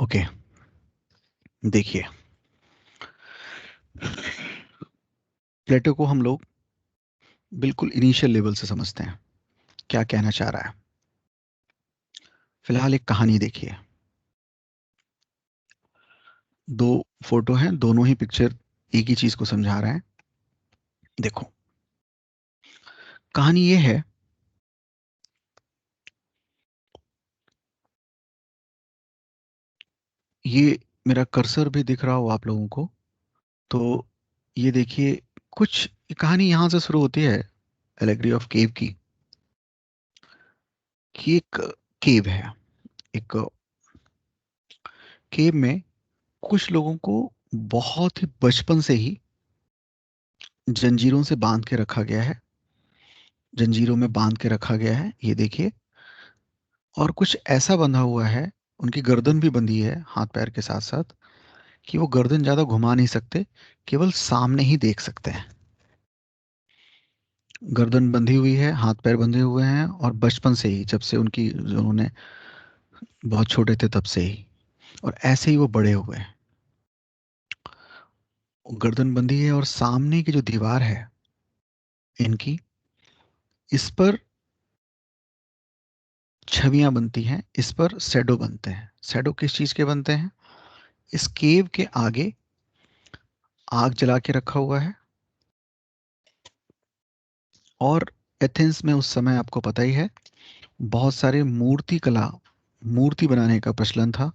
Okay, देखिए, प्लेटो को हम लोग बिल्कुल इनिशियल लेवल से समझते हैं। क्या कहना चाह रहा है? फिलहाल एक कहानी देखिए। दो फोटो हैं, दोनों ही पिक्चर एक ही चीज को समझा रहे हैं। देखो, कहानी ये है, ये मेरा कर्सर भी दिख रहा हो आप लोगों को तो ये देखिए। कुछ कहानी यहां से शुरू होती है, एलेगरी ऑफ केव की। कि एक केव है, एक केव में कुछ लोगों को बहुत ही बचपन से ही जंजीरों से बांध के रखा गया है। जंजीरों में बांध के रखा गया है, ये देखिए। और कुछ ऐसा बंधा हुआ है, उनकी गर्दन भी बंधी है हाथ पैर के साथ साथ, कि वो गर्दन ज्यादा घुमा नहीं सकते, केवल सामने ही देख सकते हैं। गर्दन बंधी हुई है, हाथ पैर बंधे हुए हैं, और बचपन से ही, जब से उनकी उन्होंने बहुत छोटे थे तब से ही, और ऐसे ही वो बड़े हुए हैं। गर्दन बंधी है और सामने की जो दीवार है इनकी, इस पर छवियां बनती हैं, इस पर शैडो बनते हैं। शैडो किस चीज के बनते हैं? इस केव के आगे आग जला के रखा हुआ है, और एथेंस में उस समय आपको पता ही है, बहुत सारे मूर्ति कला, मूर्ति बनाने का प्रचलन था।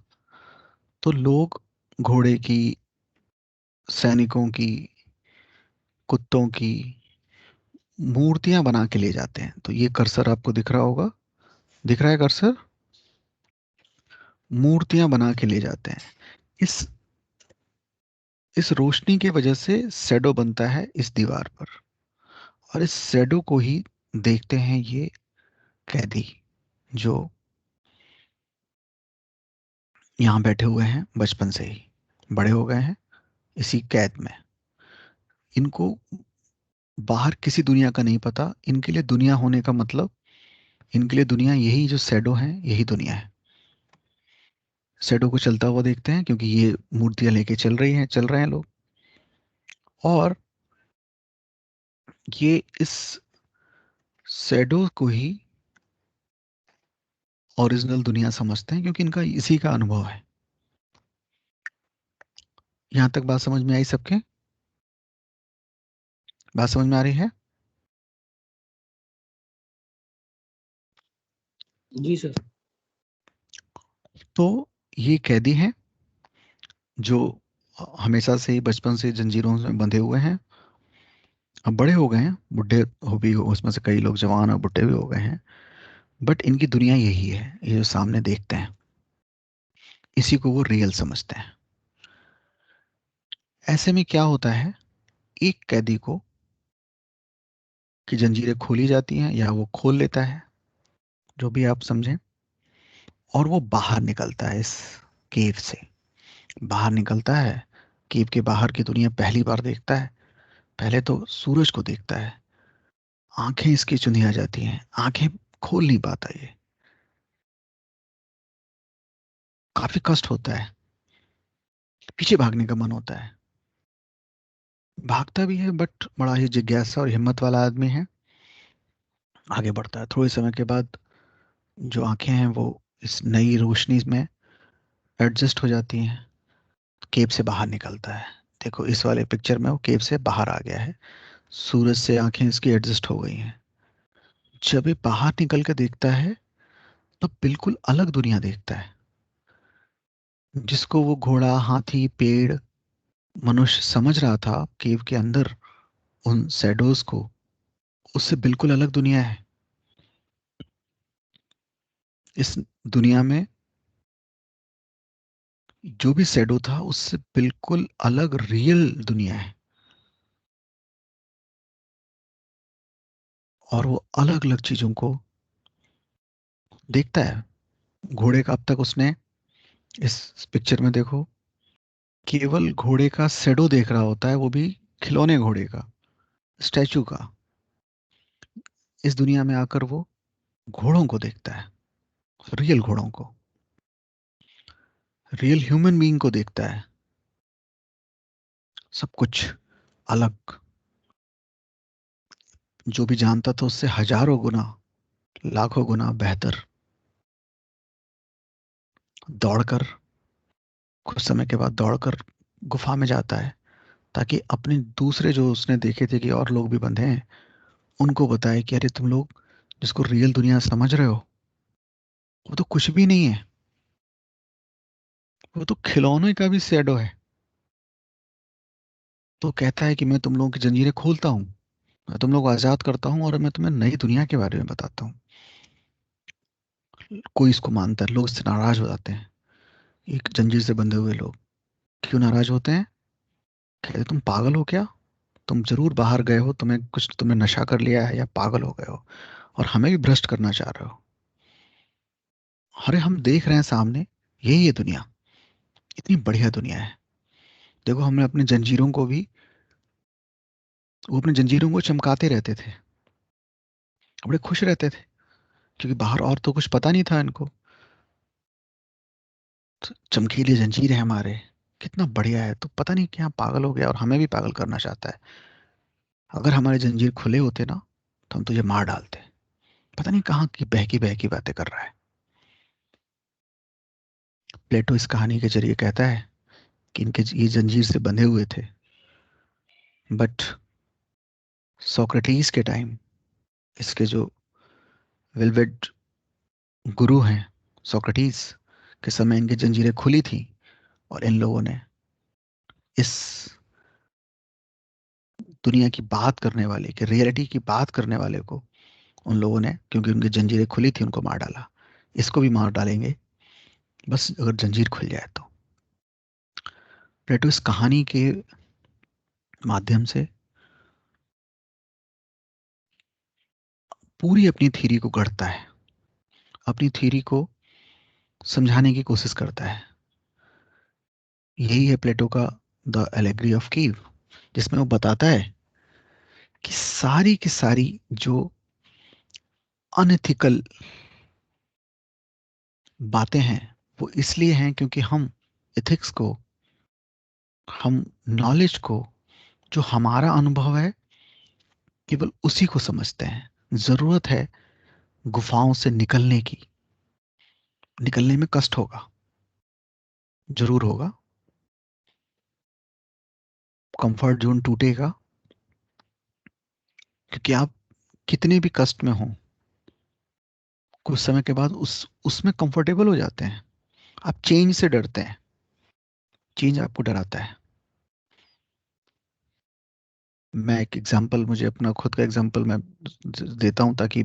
तो लोग घोड़े की, सैनिकों की, कुत्तों की मूर्तियां बना के ले जाते हैं। तो ये कर्सर आपको दिख रहा होगा, दिख रहा है कर्सर? मूर्तियां बना के ले जाते हैं। इस इस रोशनी की वजह से शैडो बनता है इस दीवार पर, और इस शैडो को ही देखते हैं ये कैदी, जो यहाँ बैठे हुए हैं, बचपन से ही बड़े हो गए हैं इसी कैद में। इनको बाहर किसी दुनिया का नहीं पता। इनके लिए दुनिया होने का मतलब, इनके लिए दुनिया यही, जो शैडो है यही दुनिया है। शैडो को चलता हुआ देखते हैं, क्योंकि ये मूर्तियां लेके चल रही हैं, चल रहे हैं लोग। और ये इस शैडो को ही ओरिजिनल दुनिया समझते हैं, क्योंकि इनका इसी का अनुभव है। यहां तक बात समझ में आई सबके? बात समझ में आ रही है? जी सर। तो ये कैदी हैं जो हमेशा से ही बचपन से जंजीरों में बंधे हुए हैं। अब बड़े हो गए हैं, बुढ़े हो भी, उसमें से कई लोग जवान और बुढ़े भी हो गए हैं। बट इनकी दुनिया यही है, ये जो सामने देखते हैं, इसी को वो रियल समझते हैं। ऐसे में क्या होता है, एक कैदी को की जंजीरें खोली जाती हैं, या वो खोल लेता है, जो भी आप समझें। और वो बाहर निकलता है इस केव से, बाहर निकलता है। केव के बाहर की दुनिया पहली बार देखता है। पहले तो सूरज को देखता है, आंखें इसकी चुंधिया जाती हैं, आंखें खोल नहीं पाता ये, काफी कष्ट होता है। पीछे भागने का मन होता है, भागता भी है, बट बड़ा ही जिज्ञासा और हिम्मत वाला आदमी है। आगे बढ़ता है, थोड़े समय के बाद जो आंखें हैं वो इस नई रोशनी में एडजस्ट हो जाती हैं। केव से बाहर निकलता है। देखो, इस वाले पिक्चर में वो केव से बाहर आ गया है, सूरज से आंखें इसकी एडजस्ट हो गई हैं। जब ये बाहर निकल कर देखता है, तो बिल्कुल अलग दुनिया देखता है, जिसको वो घोड़ा, हाथी, पेड़, मनुष्य समझ रहा था केव के अंदर उन शैडोज को, उससे बिल्कुल अलग दुनिया है। इस दुनिया में जो भी शैडो था, उससे बिल्कुल अलग रियल दुनिया है। और वो अलग अलग चीजों को देखता है। घोड़े का अब तक उसने, इस पिक्चर में देखो, केवल घोड़े का शैडो देख रहा होता है, वो भी खिलौने घोड़े का, स्टैचू का। इस दुनिया में आकर वो घोड़ों को देखता है, रियल घोड़ों को। रियल ह्यूमन बीइंग को देखता है, सब कुछ अलग। जो भी जानता था उससे हजारों गुना, लाखों गुना बेहतर। दौड़कर, कुछ समय के बाद दौड़कर गुफा में जाता है, ताकि अपने दूसरे जो उसने देखे थे कि और लोग भी बंधे हैं, उनको बताए कि अरे तुम लोग जिसको रियल दुनिया समझ रहे हो, वो तो कुछ भी नहीं है, वो तो खिलौने का भी शैडो है। तो कहता है कि मैं तुम लोगों की जंजीरें खोलता हूँ, मैं तुम लोग को आजाद करता हूँ, और मैं तुम्हें नई दुनिया के बारे में बताता हूँ। कोई इसको मानता है, लोग इससे नाराज हो जाते हैं। एक जंजीर से बंधे हुए लोग क्यों नाराज होते हैं? कहते तुम पागल हो क्या? तुम जरूर बाहर गए हो, तुम्हें कुछ, तुमने नशा कर लिया है या पागल हो गए हो, और हमें भी भ्रष्ट करना चाह रहे हो। अरे हम देख रहे हैं सामने, यही है दुनिया, इतनी बढ़िया दुनिया है। देखो हमने अपने जंजीरों को भी, वो अपनी जंजीरों को चमकाते रहते थे, बड़े खुश रहते थे, क्योंकि बाहर और तो कुछ पता नहीं था इनको। तो चमकीली जंजीर है हमारे, कितना बढ़िया है, तो पता नहीं क्या पागल हो गया और हमें भी पागल करना चाहता है। अगर हमारे जंजीर खुले होते ना, तो हम तुझे मार डालते। पता नहीं कहाँ की बहकी बातें कर रहा है। प्लेटो इस कहानी के जरिए कहता है कि इनके ये जंजीर से बंधे हुए थे, बट सोक्रेटिस के टाइम, इसके जो वेलवेट गुरु हैं, सोक्रेटिस के समय इनकी जंजीरें खुली थी, और इन लोगों ने इस दुनिया की बात करने वाले के, रियलिटी की बात करने वाले को, उन लोगों ने, क्योंकि उनकी जंजीरें खुली थी, उनको मार डाला। इसको भी मार डालेंगे, बस अगर जंजीर खुल जाए तो। प्लेटो इस कहानी के माध्यम से पूरी अपनी थ्योरी को गढ़ता है, अपनी थ्योरी को समझाने की कोशिश करता है। यही है प्लेटो का द एलेगरी ऑफ कीव, जिसमें वो बताता है कि सारी की सारी जो अनएथिकल बातें हैं, वो इसलिए हैं क्योंकि हम एथिक्स को, हम नॉलेज को, जो हमारा अनुभव है, केवल उसी को समझते हैं। जरूरत है गुफाओं से निकलने की। निकलने में कष्ट होगा, जरूर होगा, कंफर्ट जोन टूटेगा, क्योंकि आप कितने भी कष्ट में हो, कुछ समय के बाद उसमें कंफर्टेबल हो जाते हैं। आप चेंज से डरते हैं, चेंज आपको डराता है। मैं एक एग्जांपल, मुझे अपना खुद का एग्जांपल मैं देता हूं, ताकि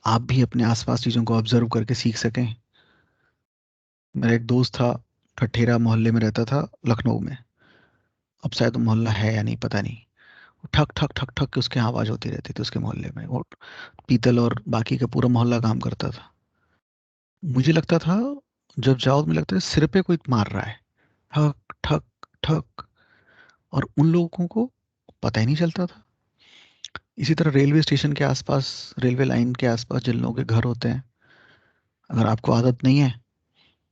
आप भी अपने आसपास चीजों को ऑब्जर्व करके सीख सकें। मेरा एक दोस्त था, ठठेरा मोहल्ले में रहता था, लखनऊ में। अब शायद वो मोहल्ला है या नहीं, पता नहीं। ठक ठक ठक ठक के उसकी आवाज होती रहती थी उसके मोहल्ले में। वो पीतल और बाकी का पूरा मोहल्ला काम करता था। मुझे लगता था, जब जाओ तो मुझे लगता है सिर पे कोई मार रहा है, ठक ठक ठक, और उन लोगों को पता ही नहीं चलता था। इसी तरह रेलवे स्टेशन के आसपास, रेलवे लाइन के आसपास जिन लोगों के घर होते हैं, अगर आपको आदत नहीं है,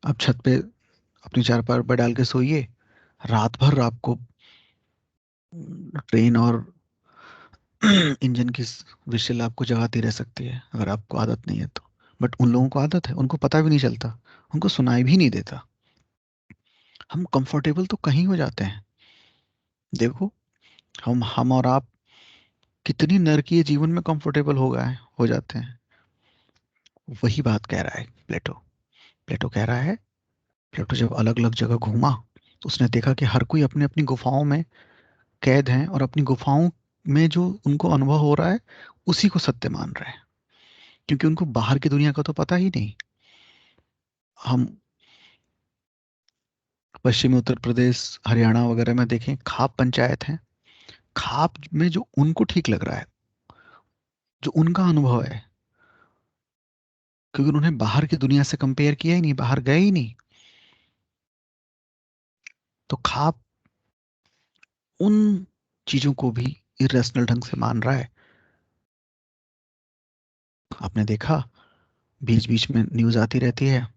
आप छत पे अपनी चारपाई पर डाल के सोइए, रात भर आपको ट्रेन और इंजन की विशल आपको जगाती रह सकती है, अगर आपको आदत नहीं है तो। बट उन लोगों को आदत है, उनको पता भी नहीं चलता, उनको सुनाई भी नहीं देता। हम कंफर्टेबल तो कहीं हो जाते हैं। देखो, हम और आप कितनी नरकीय जीवन में कंफर्टेबल हो गए, हो जाते हैं। वही बात कह रहा है प्लेटो। प्लेटो कह रहा है, प्लेटो जब अलग अलग जगह घूमा, तो उसने देखा कि हर कोई अपनी अपनी गुफाओं में कैद है, और अपनी गुफाओं में जो उनको अनुभव हो रहा है, उसी को सत्य मान रहे हैं, क्योंकि उनको बाहर की दुनिया का तो पता ही नहीं। हम पश्चिमी उत्तर प्रदेश, हरियाणा वगैरह में देखें, खाप पंचायत है। खाप में जो उनको ठीक लग रहा है, जो उनका अनुभव है, क्योंकि उन्होंने बाहर की दुनिया से कंपेयर किया ही नहीं, बाहर गए ही नहीं, तो खाप उन चीजों को भी इरेशनल ढंग से मान रहा है। आपने देखा, बीच बीच में न्यूज आती रहती है,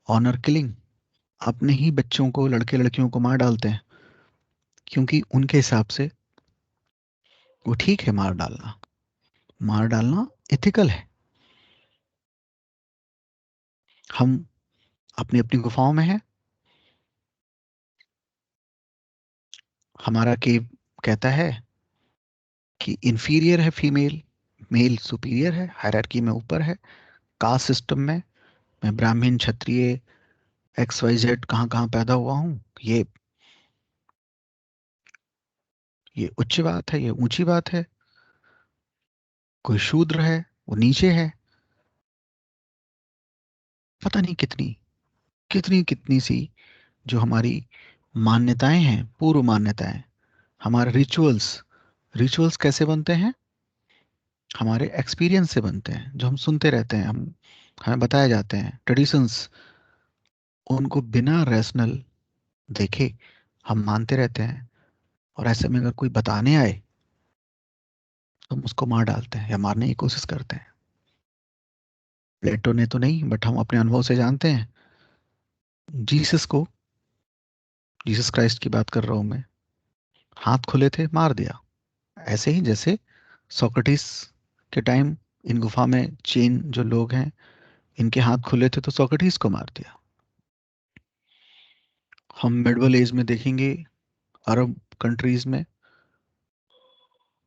ऑनर किलिंग, अपने ही बच्चों को, लड़के लड़कियों को मार डालते हैं, क्योंकि उनके हिसाब से वो ठीक है मार डालना। मार डालना एथिकल है। हम अपनी अपनी गुफाओं में हैं। हमारा केव कहता है कि इंफीरियर है फीमेल, मेल सुपीरियर है, हायरार्की में ऊपर है। कास्ट सिस्टम में मैं ब्राह्मण, क्षत्रिय, एक्स वाई जेड कहाँ कहाँ पैदा हुआ हूँ, ये उच्च बात है, ये ऊंची बात है। कोई शूद्र है, वो नीचे है। पता नहीं कितनी कितनी कितनी सी जो हमारी मान्यताएं हैं, पूर्व मान्यताएं, हमारे रिचुअल्स। रिचुअल्स कैसे बनते हैं? हमारे एक्सपीरियंस से बनते हैं, जो हम सुनते रहते हैं, हम हमें बताए जाते हैं ट्रेडिशंस। उनको बिना रैशनल देखे हम मानते रहते हैं। और ऐसे में अगर कोई बताने आए तो हम उसको मार डालते हैं या मारने की कोशिश करते हैं। प्लेटो ने तो नहीं, बट हम अपने अनुभव से जानते हैं। जीसस को, जीसस क्राइस्ट की बात कर रहा हूं मैं, हाथ खुले थे, मार दिया। ऐसे ही जैसे सोक्रेटिस के टाइम इन गुफा में चेन जो लोग हैं, इनके हाथ खुले थे तो सोक्रेटिस को मार दिया। हम मिडवल एज में देखेंगे, अरब कंट्रीज में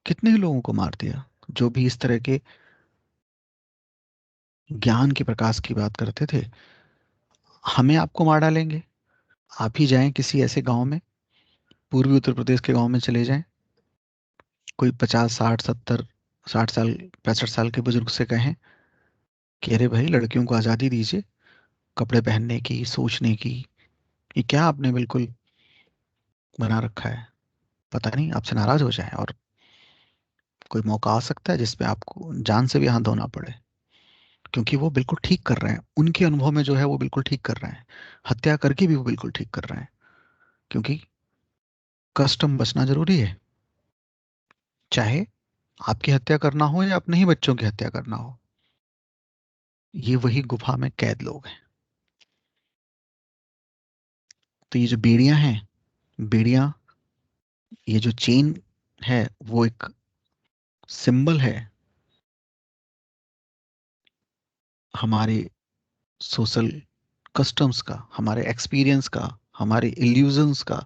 कितने लोगों को मार दिया जो भी इस तरह के ज्ञान के प्रकाश की बात करते थे। हमें आपको मार डालेंगे। आप ही जाएं किसी ऐसे गांव में, पूर्वी उत्तर प्रदेश के गांव में चले जाएं, कोई 50 60 70 60 साल, 65 साल के बुजुर्ग से कहें कि अरे भाई लड़कियों को आज़ादी दीजिए कपड़े पहनने की, सोचने की, ये क्या आपने बिल्कुल बना रखा है। पता नहीं आपसे नाराज हो जाए और कोई मौका आ सकता है जिसपे आपको जान से भी हाथ धोना पड़े, क्योंकि वो बिल्कुल ठीक कर रहे हैं। उनके अनुभव में जो है वो बिल्कुल ठीक कर रहे हैं। हत्या करके भी वो बिल्कुल ठीक कर रहे हैं, क्योंकि कस्टम बचना जरूरी है। चाहे आपकी हत्या करना हो या अपने ही बच्चों की हत्या करना हो। ये वही गुफा में कैद लोग हैं। तो ये जो बेड़ियां हैं, बेड़ियां, ये जो चेन है, वो एक सिंबल है हमारे सोशल कस्टम्स का, हमारे एक्सपीरियंस का, हमारे इल्यूजन्स का,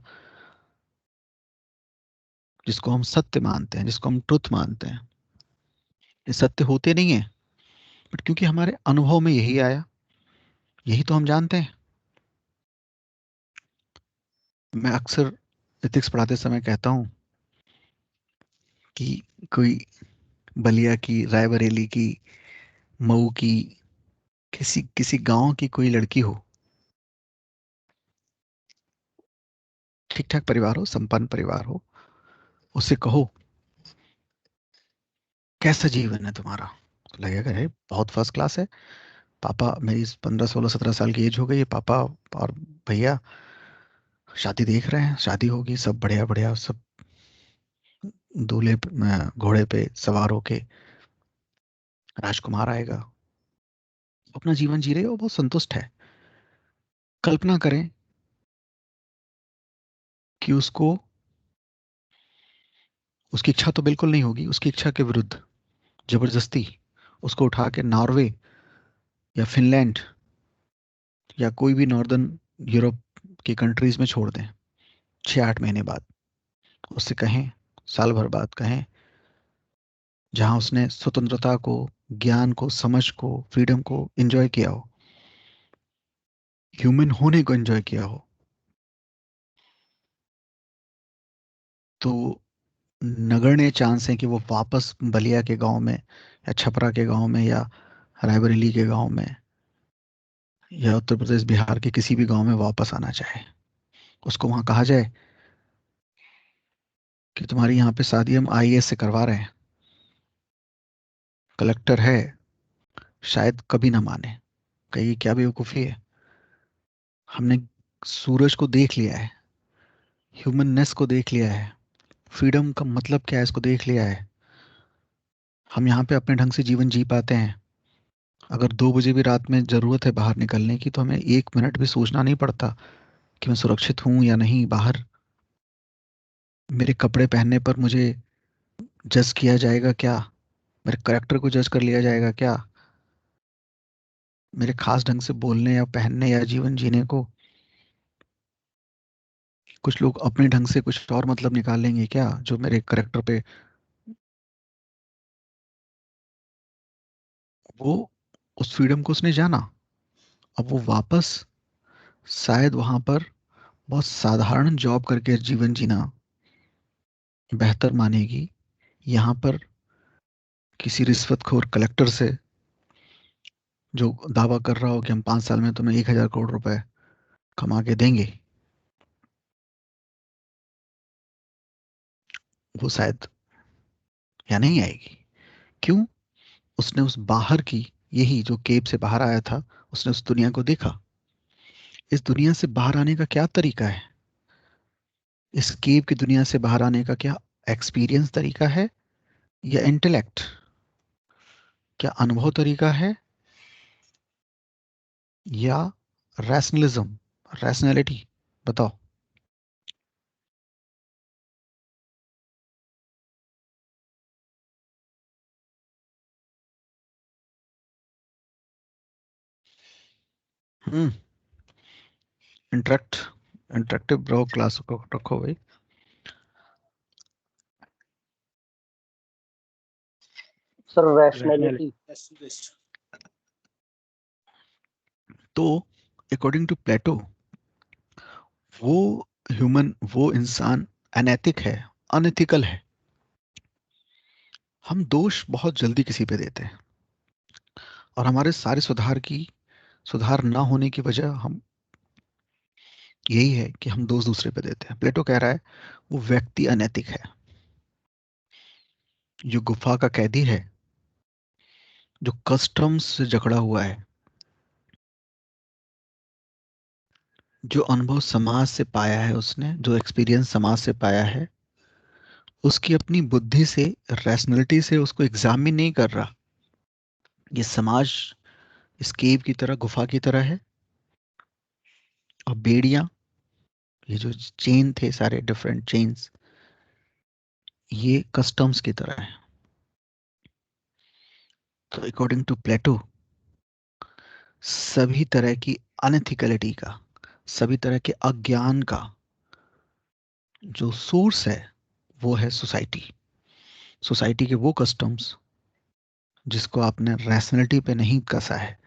जिसको हम सत्य मानते हैं, जिसको हम ट्रुथ मानते हैं। ये सत्य होते नहीं है, बट क्योंकि हमारे अनुभव में यही आया, यही तो हम जानते हैं। मैं अक्सर एथिक्स पढ़ाते समय कहता हूँ कि कोई बलिया की, रायबरेली की, मऊ की, किसी किसी गांव की कोई लड़की हो, ठीक ठाक परिवार हो, संपन्न परिवार हो, उससे कहो कैसा जीवन है तुम्हारा, तो लगेगा है बहुत फर्स्ट क्लास है। पापा, मेरी 15 16 17 साल की एज हो गई है, पापा और भैया शादी देख रहे हैं, शादी होगी, सब बढ़िया बढ़िया, सब घोड़े पे सवार होके राजकुमार आएगा, अपना जीवन जी रहे हो, बहुत संतुष्ट है। कल्पना करें कि उसको, उसकी इच्छा तो बिल्कुल नहीं होगी, उसकी इच्छा के विरुद्ध जबरदस्ती उसको उठा के नॉर्वे या फिनलैंड या कोई भी नॉर्दर्न यूरोप की कंट्रीज में छोड़ दें 6 8 महीने बाद। उससे कहें, साल भर बाद कहें, जहां उसने स्वतंत्रता को, ज्ञान को, समझ को, फ्रीडम को एंजॉय किया हो, ह्यूमन होने को एंजॉय किया हो, तो नगण्य चांस है कि वो वापस बलिया के गांव में या छपरा के गांव में या रायबरेली के गांव में या उत्तर प्रदेश बिहार के किसी भी गांव में वापस आना चाहे। उसको वहां कहा जाए कि तुम्हारी यहाँ पे शादी हम आईएएस से करवा रहे हैं, कलेक्टर है, शायद कभी ना माने, कहीं क्या बेवकूफ़ी है। हमने सूरज को देख लिया है, ह्यूमननेस को देख लिया है, फ्रीडम का मतलब क्या है इसको देख लिया है। हम यहाँ पे अपने ढंग से जीवन जी पाते हैं, अगर 2 बजे भी रात में जरूरत है बाहर निकलने की तो हमें 1 मिनट भी सोचना नहीं पड़ता कि मैं सुरक्षित हूं या नहीं बाहर। मेरे कपड़े पहनने पर मुझे जज किया जाएगा क्या? मेरे करेक्टर को जज कर लिया जाएगा क्या? मेरे खास ढंग से बोलने या पहनने या जीवन जीने को कुछ लोग अपने ढंग से कुछ और मतलब निकाल लेंगे क्या, जो मेरे करेक्टर पे वो उस फ्रीडम को उसने जाना। अब वो वापस शायद वहां पर बहुत साधारण जॉब करके जीवन जीना बेहतर मानेगी, यहाँ पर किसी रिश्वतखोर कलेक्टर से जो दावा कर रहा हो कि हम 5 साल में तुम्हें 1,000 करोड़ रुपए कमा के देंगे, वो शायद या नहीं आएगी। क्यों? उसने उस बाहर की, यही जो केव से बाहर आया था, उसने उस दुनिया को देखा। इस दुनिया से बाहर आने का क्या तरीका है? इस केव की दुनिया से बाहर आने का क्या एक्सपीरियंस तरीका है, या इंटेलेक्ट, क्या अनुभव तरीका है, या रैशनलिज्म, रैशनैलिटी? बताओ। हम्म। इंटरेक्ट इंटरेक्टिव ब्रो क्लास को रखो भाई। Sir rationality. तो अकॉर्डिंग टू प्लेटो वो वो इंसान अनैतिक है, अनएथिकल है। हम दोष बहुत जल्दी किसी पे देते हैं, और हमारे सारे सुधार ना होने की वजह हम यही है कि हम दोष दूसरे पे देते हैं। प्लेटो कह रहा है वो व्यक्ति अनैतिक है, जो गुफा का कैदी है, जो कस्टम्स से जकड़ा हुआ है, जो अनुभव समाज से पाया है, उसने जो एक्सपीरियंस समाज से पाया है, उसकी अपनी बुद्धि से, रैशनलिटी से उसको एग्जामिन नहीं कर रहा। ये समाज इस केव की तरह, गुफा की तरह है, और बेड़ियां, ये जो चेन थे सारे डिफरेंट चेन्स, ये कस्टम्स की तरह है। तो अकॉर्डिंग टू प्लेटो सभी तरह की अनएथिकलिटी का, सभी तरह के अज्ञान का जो सोर्स है वो है सोसाइटी। सोसाइटी के वो कस्टम्स जिसको आपने रैशनलिटी पे नहीं कसा है,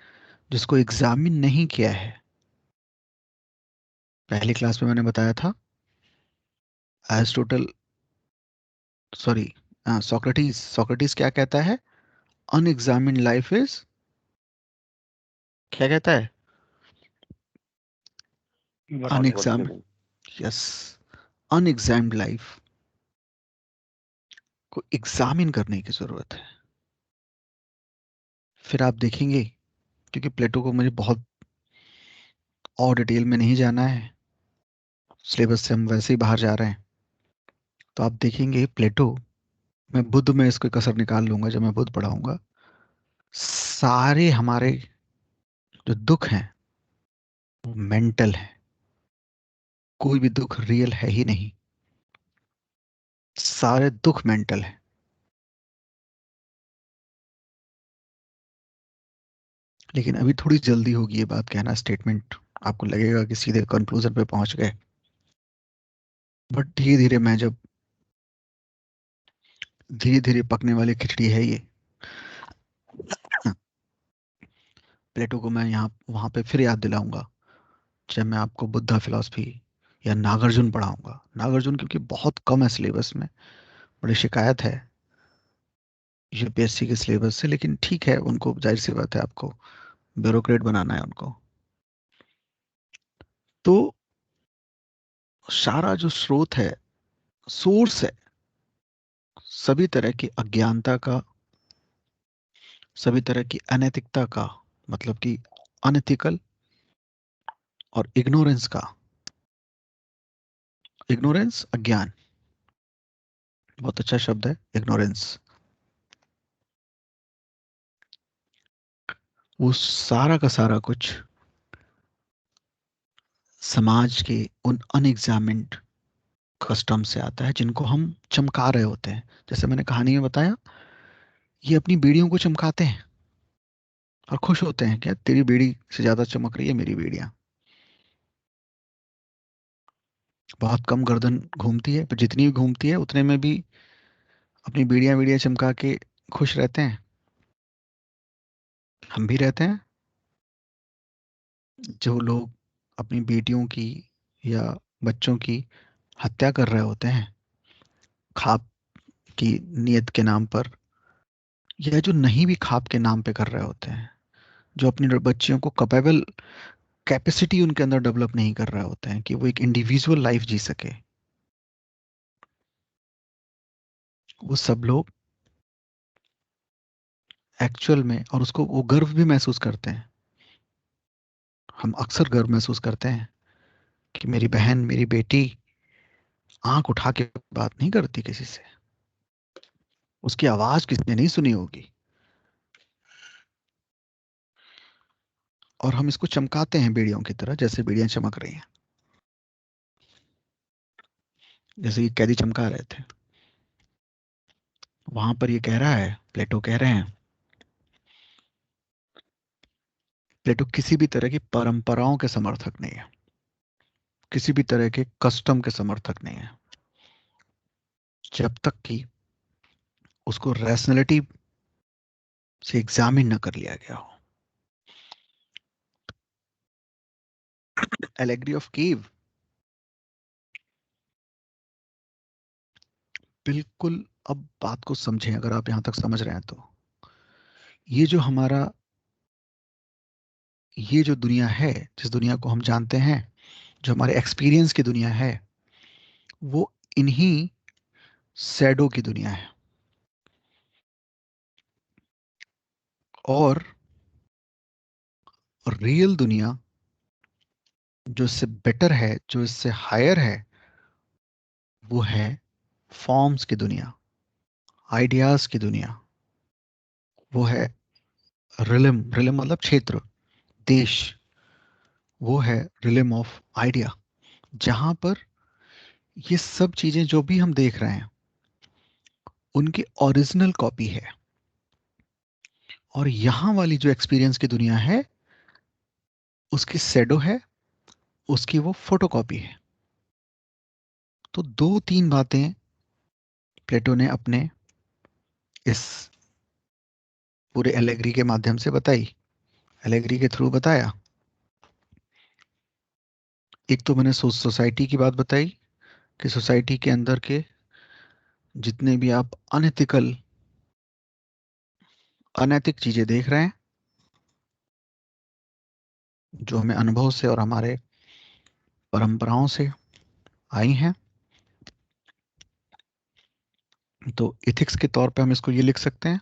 जिसको एग्जामिन नहीं किया है। पहली क्लास में मैंने बताया था एरिस्टोटल, सॉरी, सोक्रेटिस, सोक्रेटिस क्या कहता है? अनएग्जामिन्ड लाइफ इज, क्या कहता है? अनएग्जामिन्ड, यस, अनएग्जाम्ड लाइफ को एग्जामिन करने की जरूरत है। फिर आप देखेंगे, क्योंकि प्लेटो को मुझे बहुत और डिटेल में नहीं जाना है, सिलेबस से हम वैसे ही बाहर जा रहे हैं, तो आप देखेंगे प्लेटो, मैं बुद्ध में इसको कसर निकाल लूंगा जब मैं बुद्ध पढ़ाऊंगा। सारे हमारे जो दुख हैं वो मेंटल है, कोई भी दुख रियल है ही नहीं, सारे दुख मेंटल है। लेकिन अभी थोड़ी जल्दी होगी ये बात कहना, स्टेटमेंट आपको लगेगा कि सीधे कंक्लूजन पे पहुंच गए, बट धीरे धीरे मैं जब, धीरे धीरे पकने वाली खिचड़ी है ये। प्लेटो को मैं यहाँ वहां पे फिर याद दिलाऊंगा जब मैं आपको बुद्धा फिलॉसफी या नागार्जुन पढ़ाऊंगा। नागार्जुन क्योंकि बहुत कम है सिलेबस में, बड़ी शिकायत है यूपीएससी के सिलेबस से, लेकिन ठीक है, उनको जाहिर सी बात है आपको ब्यूरोक्रेट बनाना है उनको। तो सारा जो स्रोत है, सोर्स है सभी तरह की अज्ञानता का, सभी तरह की अनैतिकता का, मतलब कि अनएथिकल और इग्नोरेंस का। इग्नोरेंस, अज्ञान, बहुत अच्छा शब्द है इग्नोरेंस। वो सारा का सारा कुछ समाज के उन अनएग्जामिन्ड कस्टम से आता है जिनको हम चमका रहे होते हैं। जैसे मैंने कहानी में बताया, ये अपनी बीड़ियों को चमकाते हैं और खुश होते हैं, क्या तेरी बीड़ी से ज्यादा चमक रही है मेरी बीड़ियां। बहुत कम गर्दन घूमती है, पर जितनी भी घूमती है उतने में भी अपनी बीड़ियां बीड़ियां चमका के खुश रहते हैं। हम भी रहते हैं। जो लोग अपनी बेटियों की या बच्चों की हत्या कर रहे होते हैं खाप की नीयत के नाम पर, या जो नहीं भी खाप के नाम पे कर रहे होते हैं, जो अपनी बच्चियों को कैपेबल कैपेसिटी उनके अंदर डेवलप नहीं कर रहे होते हैं कि वो एक इंडिविजुअल लाइफ जी सके, वो सब लोग एक्चुअल में, और उसको वो गर्व भी महसूस करते हैं। हम अक्सर गर्व महसूस करते हैं कि मेरी बहन, मेरी बेटी आंख उठा के बात नहीं करती किसी से, उसकी आवाज किसने नहीं सुनी होगी। और हम इसको चमकाते हैं बेड़ियों की तरह, जैसे बेड़ियां चमक रही हैं, जैसे ये कैदी चमका रहे थे। वहां पर ये कह रहा है, प्लेटो कह रहे हैं, प्लेटो किसी भी तरह की परंपराओं के समर्थक नहीं है, किसी भी तरह के कस्टम के समर्थक नहीं है, जब तक कि उसको रैशनैलिटी से एग्जामिन न कर लिया गया हो। एलेग्री ऑफ कीव, बिल्कुल। अब बात को समझें, अगर आप यहां तक समझ रहे हैं तो ये जो हमारा, ये जो दुनिया है, जिस दुनिया को हम जानते हैं, जो हमारे एक्सपीरियंस की दुनिया है, वो इन्हीं शैडो की दुनिया है। और रियल दुनिया जो इससे बेटर है, जो इससे हायर है, वो है फॉर्म्स की दुनिया, आइडियाज की दुनिया। वो है रिलम, रिलम मतलब क्षेत्र, देश। वो है रिलम ऑफ आइडिया, जहां पर ये सब चीजें जो भी हम देख रहे हैं उनकी ओरिजिनल कॉपी है। और यहां वाली जो एक्सपीरियंस की दुनिया है, उसकी शैडो है, उसकी वो फोटोकॉपी है। तो दो तीन बातें प्लेटो ने अपने इस पूरे एलेग्री के माध्यम से बताई, एलेग्री के थ्रू बताया। एक तो मैंने सोसाइटी की बात बताई कि सोसाइटी के अंदर के जितने भी आप अनएथिकल, अनैतिक चीजें देख रहे हैं, जो हमें अनुभव से और हमारे परंपराओं से आई हैं, तो इथिक्स के तौर पे हम इसको ये लिख सकते हैं।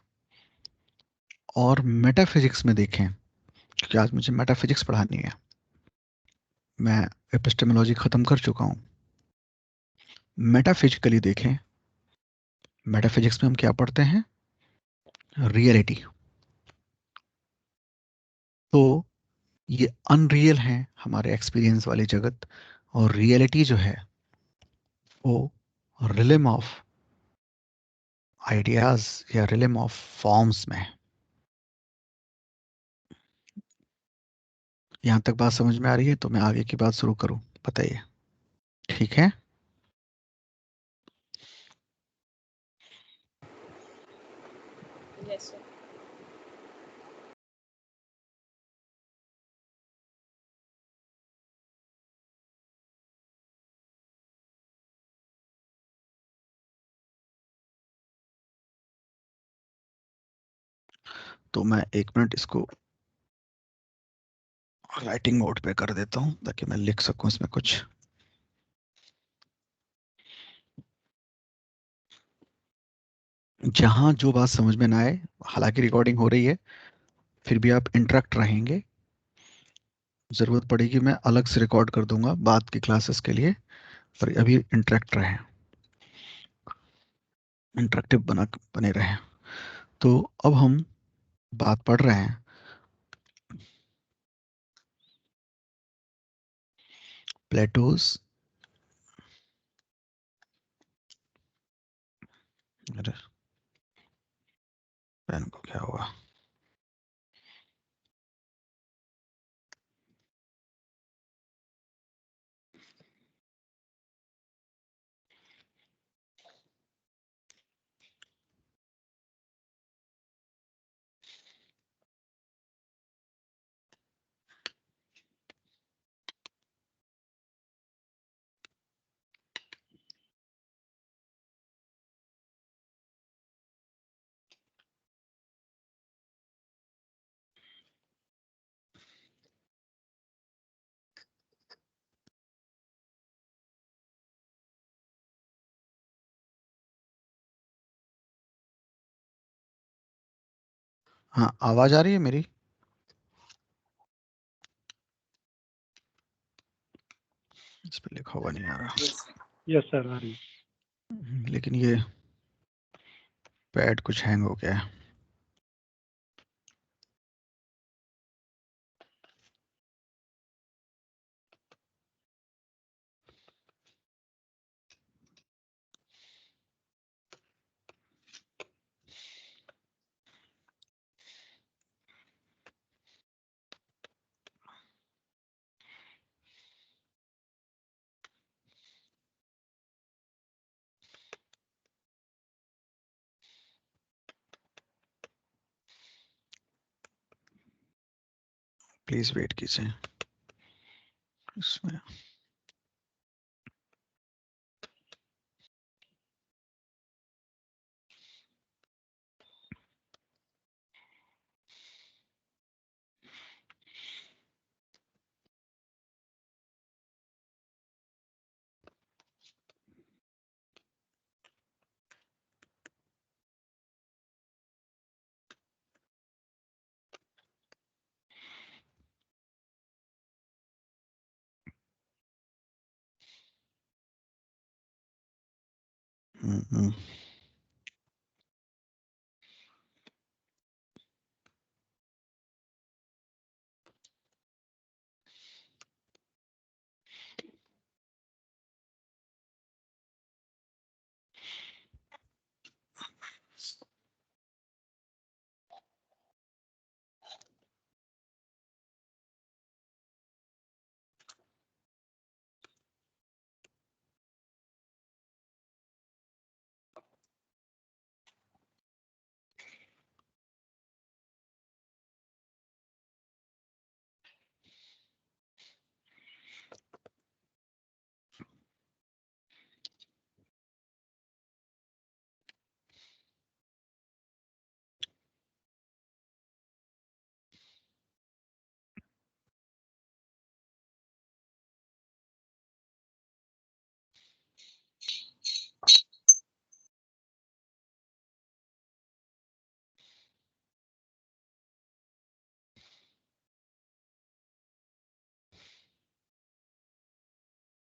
और मेटाफिजिक्स में देखें, क्योंकि आज मुझे मेटाफिजिक्स पढ़ानी है, मैं एपिस्टेमोलॉजी खत्म कर चुका हूं। मेटाफिजिकली देखें, मेटाफिजिक्स में हम क्या पढ़ते हैं, रियलिटी। तो ये अनरियल है हमारे एक्सपीरियंस वाली जगत, और रियलिटी जो है वो रिलम ऑफ आइडियाज या रिलम ऑफ फॉर्म्स में है। यहां तक बात समझ में आ रही है? तो मैं आगे की बात शुरू करूं, बताइए। ठीक है। Yes sir. तो मैं एक मिनट इसको राइटिंग मोड पे कर देता हूं ताकि मैं लिख सकूं इसमें कुछ। जहां जो बात समझ में ना आए, हालांकि रिकॉर्डिंग हो रही है, फिर भी आप इंटरेक्ट रहेंगे। जरूरत पड़ेगी मैं अलग से रिकॉर्ड कर दूंगा बाद की क्लासेस के लिए, पर अभी इंटरेक्ट रहें, इंटरेक्टिव बने रहें। तो अब हम बात पढ़ रहे हैं प्लेटोज, अरे पेन को क्या हुआ? हाँ, आवाज आ रही है मेरी? इस पे लिखा हुआ नहीं आ रहा। यस सर, आ रही। लेकिन ये पैड कुछ हैंग हो गया है। प्लीज वेट कीजिए इसमें। हम्म,